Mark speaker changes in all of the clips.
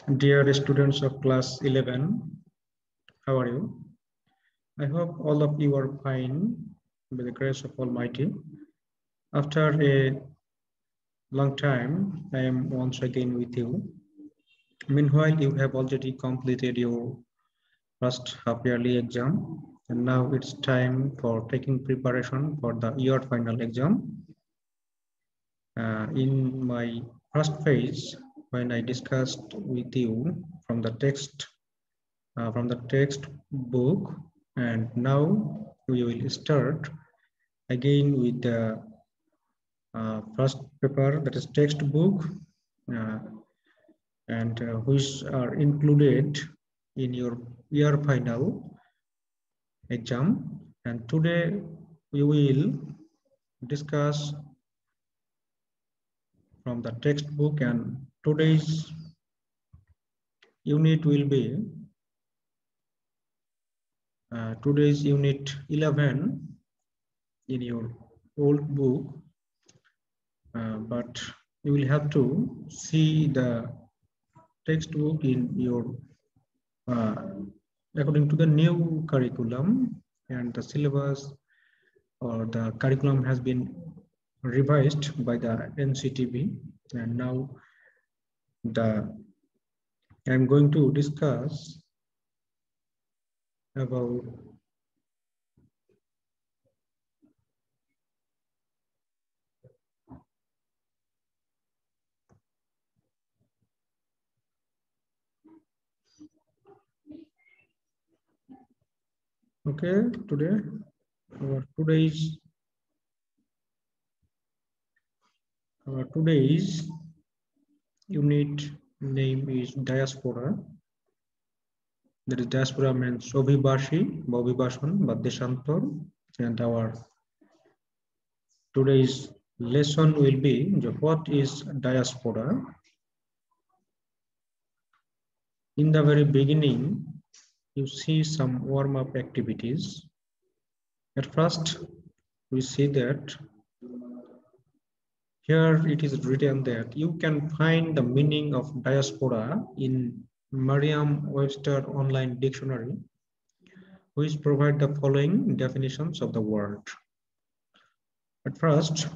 Speaker 1: Dear students of class 11, how are you? I hope all of you are fine by the grace of Almighty. After a long time, I am once again with you. Meanwhile, you have already completed your first half-yearly exam, and now it's time for taking preparation for the year final exam. In my first phase, when I discussed with you from the text book, and now we will start again with the first paper, that is textbook, uh, and which are included in your year final exam. And today we will discuss from the textbook, and today's unit will be today's unit 11 in your old book, but you will have to see the textbook in your according to the new curriculum, and the syllabus or the curriculum has been revised by the NCTB, and now I'm going to discuss about today today's unit name is diaspora. That is, diaspora means Obhibashi, Bobibashon, Badeshantor, and our today's lesson will be what is diaspora. In the very beginning, you see some warm-up activities. At first, we see that here it is written that you can find the meaning of diaspora in Merriam-Webster online dictionary, which provide the following definitions of the word. At first,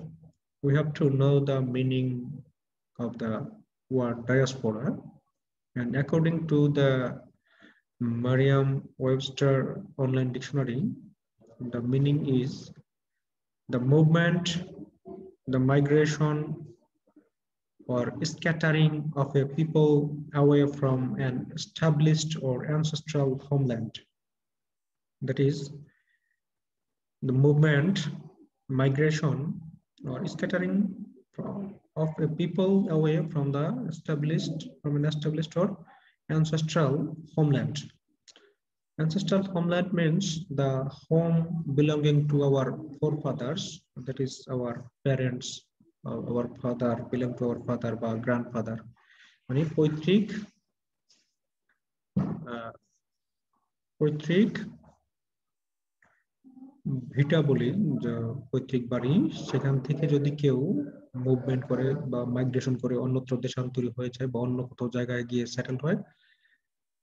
Speaker 1: we have to know the meaning of the word diaspora, and according to the Merriam-Webster online dictionary, the meaning is the movement, the migration, or scattering of a people away from an established or ancestral homeland. That is, the movement, migration, or scattering of a people away from an established or ancestral homeland. Ancestral homeland means the home belonging to our forefathers, that is our parents, our father, belong to our father or grandfather. মানে পৈতৃক ভিটা বলি, পৈতৃক বাড়ি, সেখান থেকে যদি কেউ movement করে বা মাইগ্রেশন করে অন্যত্র দেশান্তরী হয়ে যায় বা অন্য কোথাও জায়গায় গিয়ে সেটেল হয়,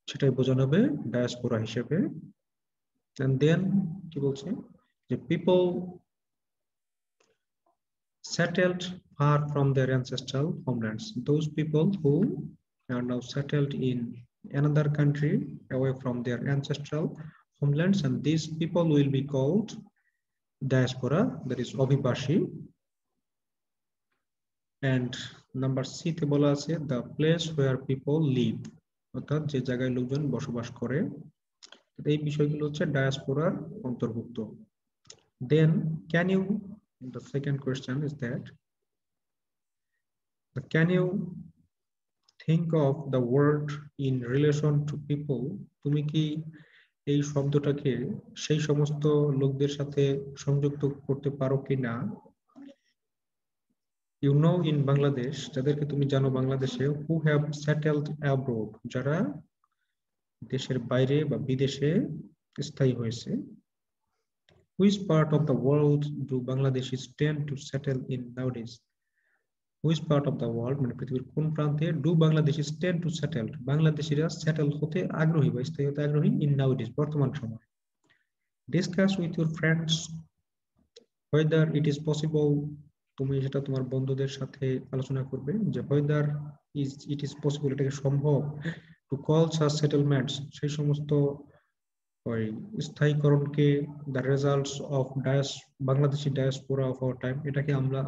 Speaker 1: সেটাই বোঝানো হবে ডায়াসপোরা হিসেবে। And then কি বলছে যে people settled far from their ancestral homelands, those people who are now settled in another country away from their ancestral homelands, and these people will be called diaspora, that is Obhibashi. And number C তে বলা আছে the place where people live, অর্থাৎ যে জায়গায় লোকজন বসবাস করে। এই বিষয়গুলো হচ্ছে ডায়াসপোরার অন্তর্ভুক্ত। Then the second question is that can you think of the word in relation to people? তুমি কি এই শব্দটাকে সেই সমস্ত লোকদের সাথে সংযুক্ত করতে পারো কিনা? You know in Bangladesh, যাদেরকে তুমি জানো বাংলাদেশে, who have settled abroad, যারা দেশের বাইরে বা বিদেশে স্থায়ী হয়েছে। Which part of the world do Bangladeshis tend to settle in nowadays? Which part of the world, মানে পৃথিবীর কোন প্রান্তে, do Bangladeshi tend to settle, বাংলাদেশিরা সেটেল হতে আগ্রহী বা স্থায়ী হতে আগ্রহী, ইন নাও ইট ইজ, বর্তমান সময়। Discuss with your friends whether it is possible, তুমি সেটা তোমার বন্ধুদের সাথে আলোচনা করবে যে whether it is possible, এটাকে সম্ভব, to call such settlements, সেই সমস্ত ওই স্থায়ীকরণকে the results of Bangladeshi diaspora of our time, এটাকে আমরা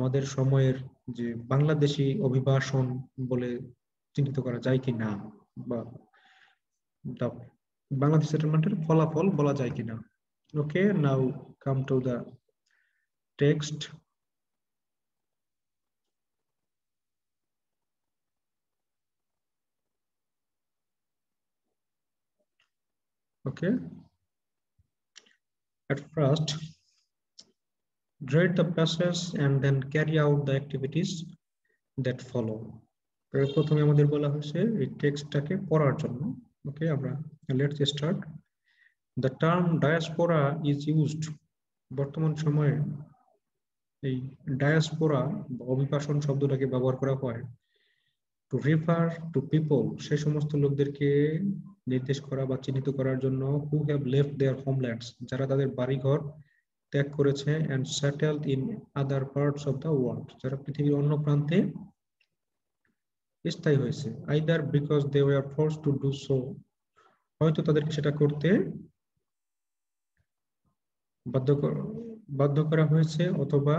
Speaker 1: আমাদের সময়ের যে বাংলাদেশি অভিবাসন বলে চিহ্নিত করা যায় কি না, বা বাংলাদেশ সেটেলমেন্টের ফলাফল বলা যায় কিনা। Okay, now come to the text. Okay, at first read the passage and then carry out the activities that follow. প্রথমে আমাদের বলা হয়েছে এই টেক্সটটাকে পড়ার জন্য। ওকে, আমরা let's start. The term diaspora is used, বর্তমান সময়ে এই ডায়াসপোরা বা অভিবাসন শব্দটাকে ব্যবহার করা হয় টু রেফার টু পিপল, সেই সমস্ত লোকদেরকে নির্দেশ করা বা চিহ্নিত করার জন্য, হু হ্যাভ লেফট দেয়ার হোমল্যান্ডস, যারা তাদের বাড়িঘর ত্যাগ করেছে, and settled in other parts of the world, যারা পৃথিবীর অন্য প্রান্তে স্থায়ী হয়েছে, either because they were forced to do so, হয়তো তাদেরকে সেটা করতে বাধ্য করা হয়েছে, অথবা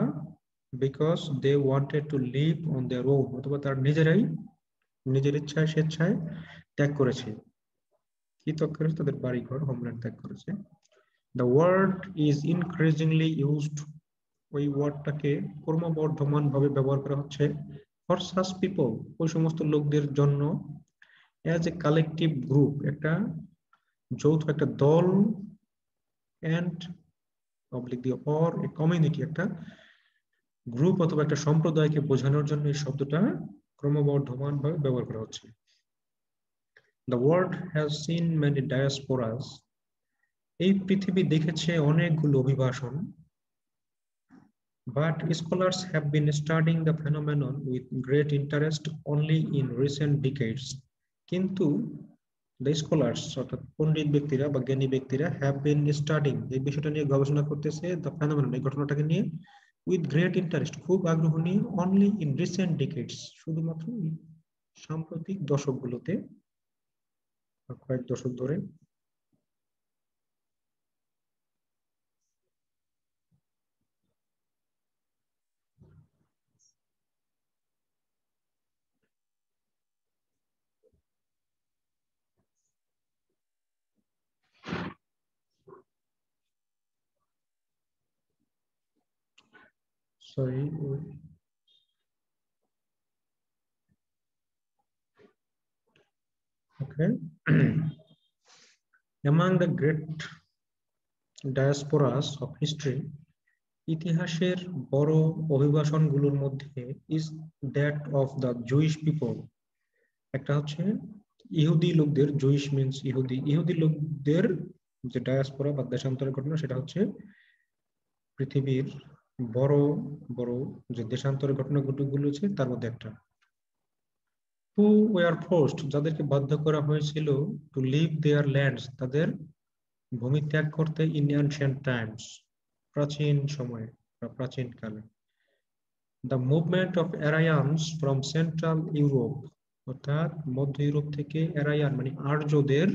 Speaker 1: because they wanted to live on their own, অথবা তারা নিজের ইচ্ছায় স্বেচ্ছায় ত্যাগ করেছে। কি ত্যাগ করেছে? তাদের বাড়িঘর, হোমল্যান্ড ত্যাগ করেছে। The word is increasingly used, ওই ওয়ার্ডটাকে ক্রমবর্ধমান ভাবে ব্যবহার করা হচ্ছে ফর সাচ পিপল, ওই সমস্ত লোকদের জন্য, অ্যাজ এ কালেকটিভ গ্রুপ, একটা যৌথ একটা দল, অ্যান্ড অবলিক দিয়ে অর এ কমিউনিটি, একটা গ্রুপ অথবা একটা সম্প্রদায়কে বোঝানোর জন্য এই শব্দটা ক্রমবর্ধমান ভাবে ব্যবহার করা হচ্ছে। The world has seen many diasporas, এই পৃথিবী দেখেছে অনেকগুলো অভিবাসন, but scholars have been studying the phenomenon with great interest only in recent decades. কিন্তু the scholars, অর্থাৎ পণ্ডিত ব্যক্তিরা বা জ্ঞানী ব্যক্তিরা, have been studying, এই বিষয়টা নিয়ে গবেষণা করতেছে, the phenomenon, এই ঘটনাটাকে নিয়ে, with great interest, খুব আগ্রহ নিয়ে, only in recent decades, শুধুমাত্র সাম্প্রতিক দশকগুলোতে, কয়েক দশক ধরে। Sorry. Okay. Among the great diasporas of history, ইতিহাসের বড় অভিবাসনগুলোর মধ্যে is that of the Jewish people, একটা হচ্ছে ইহুদি লোকদের, জুইশ মিন্স ইহুদি লোকদের যে ডায়াসপোরা বা দেশান্তরের ঘটনা, সেটা হচ্ছে পৃথিবীর বড় বড় যে দেশান্তরের ঘটনাগুলো আছে তার মধ্যে একটা। হু ওয়ার ফোর্সড, যাদেরকে বাধ্য করা হয়েছিল, টু লিভ দেয়ার ল্যান্ডস, তাদের ভূমি ত্যাগ করতে, ইন অ্যানশিয়েন্ট টাইমস, প্রাচীন সময়ে বা প্রাচীন কালে। The movement of Aryans from central Europe, অর্থাৎ মধ্য ইউরোপ থেকে অ্যারায়ান মানে আর্যদের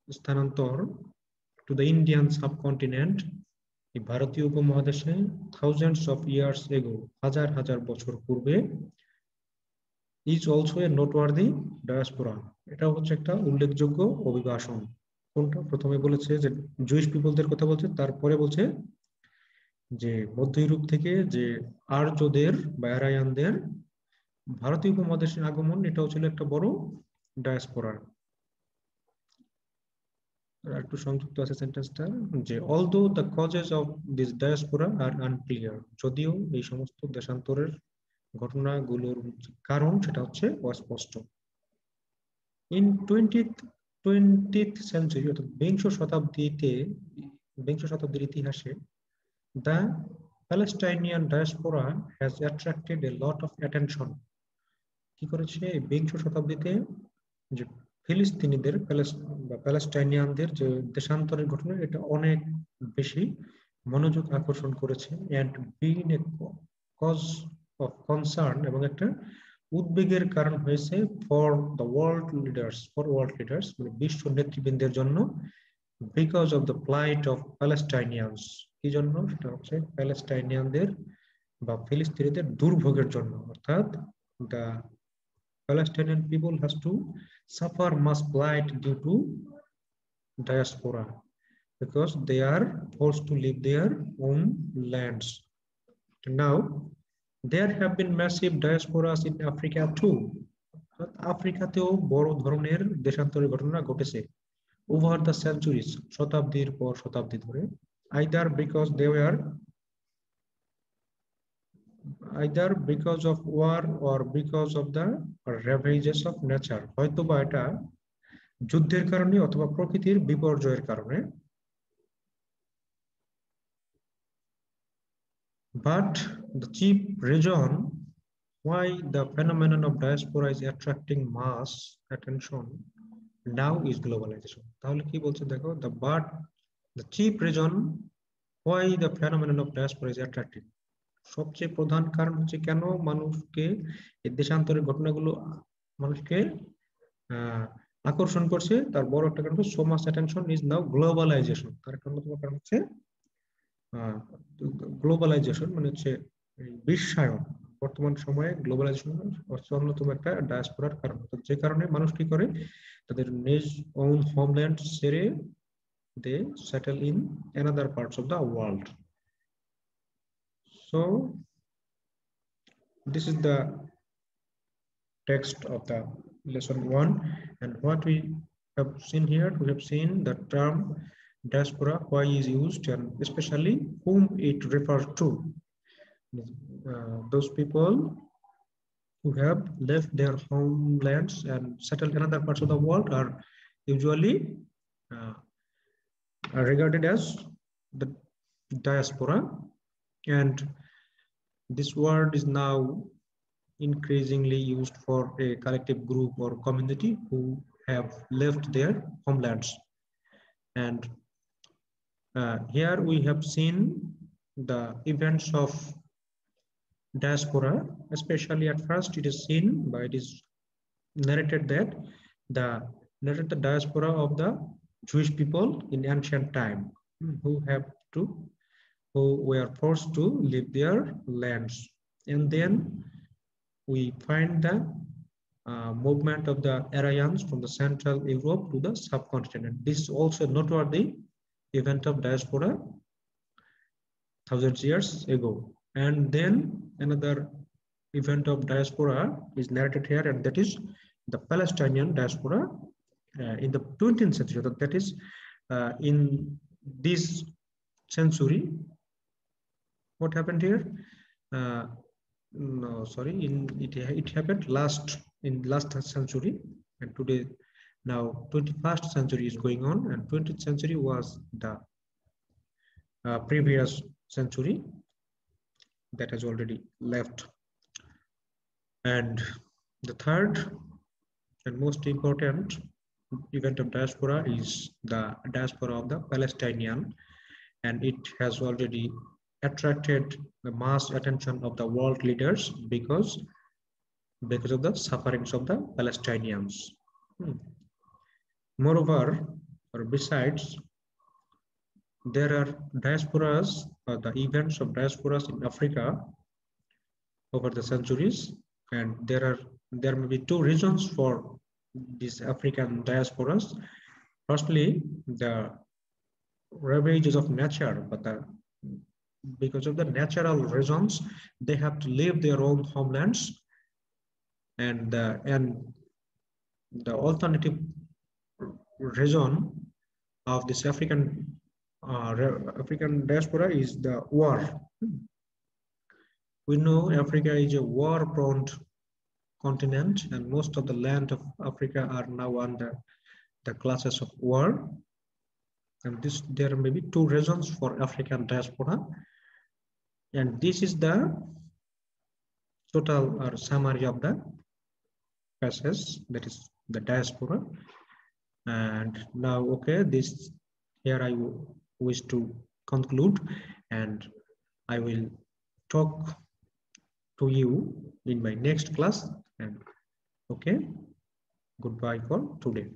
Speaker 1: স্থানান্তর, টু দ্য ইন্ডিয়ান সাবকন্টিনেন্ট, এই ভারতীয় উপমহাদেশে, থাউজেন্ডস অফ ইয়ার্স এগো, হাজার হাজার বছর পূর্বে, is also a noteworthy diaspora, এটাও হচ্ছে একটা উল্লেখযোগ্য অভিবাসন। কোনটা? প্রথমে বলেছে যে জুইশ পিপলদের কথা বলছে, তারপরে বলছে যে মধ্য ইউরোপ থেকে যে আর্যদের বা অ্যারায়ানদের ভারতীয় উপমহাদেশের আগমন, এটাও ছিল একটা বড় ডায়াসপোরা। একটু সংযুক্ত আছে সেন্টেন্সটা, যে although the causes of this diaspora are unclear, যদিও এই সমস্ত দেশান্তরের ঘটনাগুলোর কারণ সেটা হচ্ছে অস্পষ্ট। ইন টোয়েন্টিথ সেঞ্চুরি, অর্থাৎ বিংশ শতাব্দীর ইতিহাসে, the Palestinian diaspora has attracted a lot of attention. কি করেছে বিংশ শতাব্দীতে যে ফিলিস্তিনিদের প্যালেস্টাইনিয়ানদের যে দেশান্তরের ঘটনা এটা অনেক বেশি মনোযোগ আকর্ষণ করেছে and being a cause of concern এবং একটা উদ্বেগের কারণ হয়েছে for world leaders মানে বিশ্ব নেতৃবৃন্দের জন্য because of the plight of Palestinians কি জন্য সেটা হচ্ছে প্যালেস্টাইনিয়ানদের বা ফিলিস্তিনিদের দুর্ভোগের জন্য অর্থাৎ the Palestinian people has to suffer much plight due to diaspora because they are forced to leave their own lands. Now, there have been massive diasporas in Africa too. আফ্রিকাতেও বড় ধরনের দেশান্তরের ঘটনা ঘটেছে over the centuries, শতাব্দীর পর শতাব্দী ধরে either because of war or because of the ravages of nature. হয়তোবা এটা যুদ্ধের কারণে অথবা প্রকৃতির বিপর্যয়ের কারণে but the chief reason why the phenomenon of diaspora is attracting mass attention now is globalization. তাহলে কি বলছে দেখো the chief reason why the phenomenon of diaspora is attracting সবচেয়ে প্রধান কারণ হচ্ছে কেন মানুষকে এই দেশান্তরের ঘটনাগুলো মানুষকে আকর্ষণ করছে তার বড় একটা কারণ হচ্ছে so much attention is now globalization তার কারণ হচ্ছে গ্লোবালাইজেশন মানে হচ্ছে বিশ্বায়ন বর্তমান সময়ে গ্লোবালাইজেশন হচ্ছে অন্যতম একটা ডায়াসপোরার কারণ যে কারণে মানুষ কি করে তাদের নিজ ওন হোমল্যান্ড ছেড়ে they settle in another parts of the world. So this is the text of the lesson 1 and what we have seen here we have seen the term diaspora why is used and especially whom it refers to. Those people who have left their homelands and settled in other parts of the world are usually are regarded as the diaspora, and this word is now increasingly used for a collective group or community who have left their homelands. And here we have seen the events of diaspora, especially at first it is seen by it is narrated that the diaspora of the Jewish people in ancient time who were forced to leave their lands, and then we find the movement of the Aryans from the Central Europe to the subcontinent. This is also a noteworthy event of diaspora thousands years ago. And then another event of diaspora is narrated here, and that is the Palestinian diaspora in the 20th century. That is in this century. What happened here? No, sorry. It happened in last century, and today now 21st century is going on, and 20th century was the previous century that has already left. And the third and most important event of diaspora is the diaspora of the Palestinian, and it has already attracted the mass attention of the world leaders because of the sufferings of the Palestinians. Moreover, or besides, there are diasporas or the events of diasporas in Africa over the centuries, and there may be two reasons for these African diasporas. Firstly, the ravages of nature, but because of the natural reasons, they have to leave their own homelands, and the alternative reason of this African diaspora is the war. We know Africa is a war-prone continent, and most of the land of Africa are now under the clutches of war. And there may be two reasons for African diaspora. And this is the total or summary of the passage, that is the diaspora. And now, okay, this here I wish to conclude, and I will talk to you in my next class. And okay, goodbye for today.